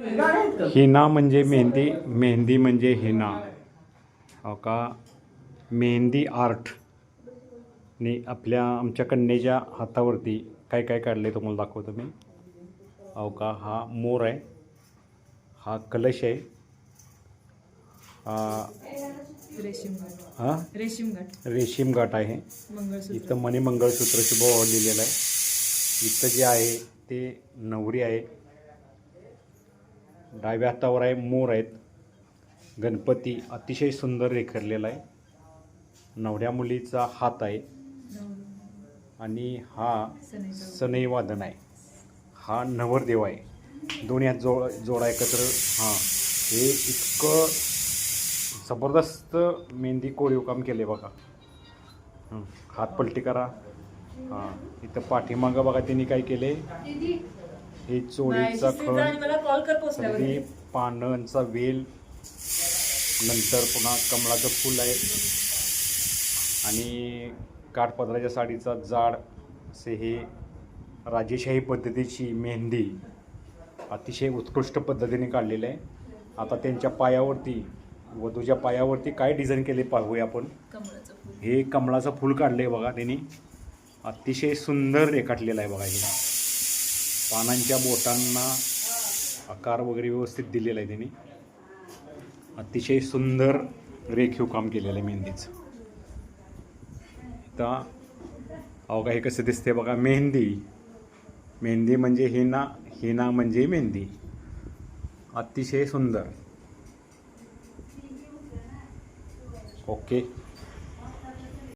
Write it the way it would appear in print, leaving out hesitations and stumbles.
हिना म्हणजे मेहंदी, मेहंदी म्हणजे हिना. हो का, मेहंदी आर्ट ने आमच्या कन्येच्या हातावरती काय काय काढले तुम्हाला दाखवतो मी. हो का, हा मोर आहे, हा कलश आहे, रेशीम घाट आहे. इथं मणी मंगळसूत्र शुभ लिहिलेलं आहे. इथं जे आहे ते नवरी आहे, डाव्या हातावर आहे मोर आहेत, गणपती अतिशय सुंदर रेखरलेला आहे, नवऱ्या मुलीचा हात आहे आणि हा सनई वादन आहे. हा नवरदेव आहे. दोन्ही हात जोडा एकत्र. हां, हे इतकं जबरदस्त मेहंदी कोरीव काम केले बघा. हात पलटी करा. हां, इथं पाठीमागं बघा त्यांनी काय केले, हे चोळीचा खण, पानांचा वेल, नंतर पुन्हा कमळाचं फूल आहे आणि काठपदराच्या साडीचा जाड असे हे राजेशाही पद्धतीची मेहंदी अतिशय उत्कृष्ट पद्धतीने काढलेलं आहे. आता त्यांच्या पायावरती, वधूच्या पायावरती काय डिझाईन केले पाहूया आपण. हे कमळाचं फूल काढले बघा त्यांनी, अतिशय सुंदर रेखाटलेलं आहे बघा. हे पानांच्या बोटांना आकार वगैरे व्यवस्थित दिलेला आहे त्यांनी. अतिशय सुंदर रेखीव काम केलेलं आहे मेहंदीचं. आता अहो का, हे कसं दिसते बघा. मेहंदी, मेहंदी म्हणजे हिना, हिना म्हणजे मेहंदी. अतिशय सुंदर. ओके.